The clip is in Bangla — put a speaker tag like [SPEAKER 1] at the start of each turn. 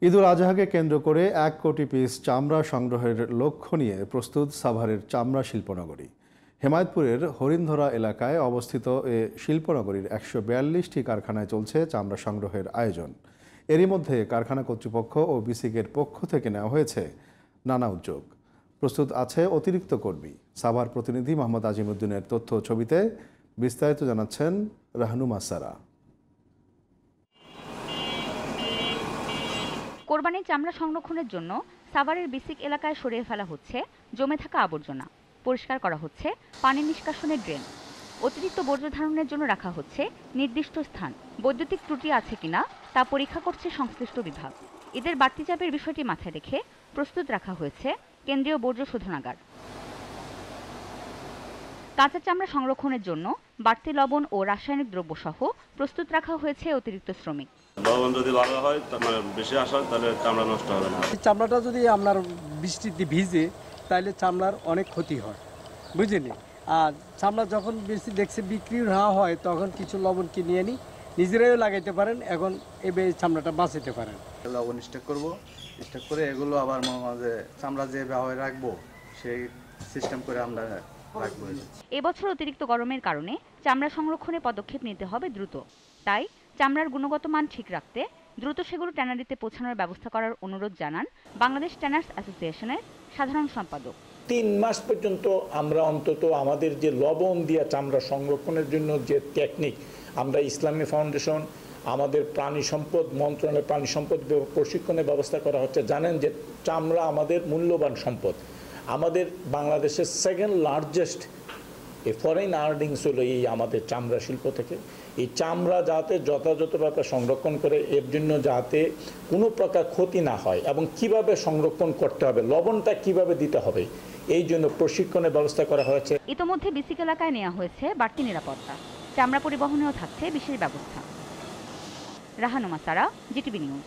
[SPEAKER 1] ঈদুল আজহাকে কেন্দ্র করে ১ কোটি পিস চামড়া সংগ্রহের লক্ষ্য নিয়ে প্রস্তুত সাভারের চামড়া শিল্পনগরী। হেমায়েতপুরের হরিণধরা এলাকায় অবস্থিত এ শিল্পনগরীর ১৪২টি কারখানায় চলছে চামড়া সংগ্রহের আয়োজন। এরই মধ্যে কারখানা কর্তৃপক্ষ ও বিসিকের পক্ষ থেকে নেওয়া হয়েছে নানা উদ্যোগ। প্রস্তুত আছে অতিরিক্ত কর্মী। সাভার প্রতিনিধি মোহাম্মদ আজিমউদ্দিনের তথ্য ছবিতে বিস্তারিত জানাচ্ছেন রাহনুমা সারা।
[SPEAKER 2] কোরবানির চামড়া সংরক্ষণের জন্য সাভারের বিসিক এলাকায় সরিয়ে ফেলা হচ্ছে জমে থাকা আবর্জনা, পরিষ্কার করা হচ্ছে পানি নিষ্কাশনের ড্রেন, অতিরিক্ত বর্জ্য ধারণের জন্য রাখা হচ্ছে নির্দিষ্ট স্থান। বৈদ্যুতিক ত্রুটি আছে কিনা তা পরীক্ষা করছে সংশ্লিষ্ট বিভাগ। ঈদের বাড়তি চাপের বিষয়টি মাথায় রেখে প্রস্তুত রাখা হয়েছে কেন্দ্রীয় বর্জ্য শোধনাগার। কাঁচা চামড়া সংরক্ষণের জন্য বাড়তি লবণ ও রাসায়নিক দ্রব্য সহ প্রস্তুত রাখা হয়েছে অতিরিক্ত শ্রমিক।
[SPEAKER 3] লবণ যদি ভালো হয় মানে বেশি আসা তাহলে চামড়া নষ্ট হবে না।
[SPEAKER 4] চামড়াটা যদি আপনার বৃষ্টিতে ভিজে তাহলে চামড়ার অনেক ক্ষতি হয়, বুঝলেন। আর চামড়া যখন বেশি দেখছে বিক্রি না হয় তখন কিছু লবণ কিনে নিই, নিজেরাও লাগাইতে পারেন। এখন এবে চামড়াটা বাঁচাতে পারেন।
[SPEAKER 5] লবণ স্টক করব, স্টক করে এগুলো আবার মাঝে চামড়া যে ব্যবহার রাখবো সেই সিস্টেম করে আমরা রাখবো।
[SPEAKER 2] এবছর অতিরিক্ত গরমের কারণে চামড়া সংরক্ষণে পদক্ষেপ নিতে হবে দ্রুত। তাই চামড়ার গুণগত মান ঠিক রাখতে দ্রুত সেগুলো ট্যানারিতে পৌঁছানোর ব্যবস্থা করার অনুরোধ জানান বাংলাদেশ ট্যানার্স অ্যাসোসিয়েশনের সাধারণ সম্পাদক।
[SPEAKER 6] ৩ মাস পর্যন্ত আমরা অন্তত আমাদের যে লবণ দিয়া চামড়া সংরক্ষণের জন্য যে টেকনিক, আমরা ইসলামী ফাউন্ডেশন, আমাদের প্রাণী সম্পদ মন্ত্রণালয়ের প্রাণী সম্পদ প্রশিক্ষণের ব্যবস্থা করা হচ্ছে। জানেন যে চামড়া আমাদের মূল্যবান সম্পদ। আমাদের বাংলাদেশের সেকেন্ড লার্জেস্ট ফরেন আর্নিংস হলো এই আমাদের চামড়া শিল্প থেকে। এই চামড়া যাতে যথাযথভাবে সংরক্ষণ করে, এর জন্য যাতে কোনো প্রকার ক্ষতি না হয় এবং কিভাবে সংরক্ষণ করতে হবে, লবণটা কিভাবে দিতে হবে, এই জন্য প্রশিক্ষণের ব্যবস্থা করা হয়েছে।
[SPEAKER 2] ইতোমধ্যে বিসিক এলাকায় নেওয়া হয়েছে বাড়তি নিরাপত্তা। চামড়া পরিবহনেও থাকছে বিশেষ ব্যবস্থা। রাহনুমা সারা, জিটিভি নিউজ।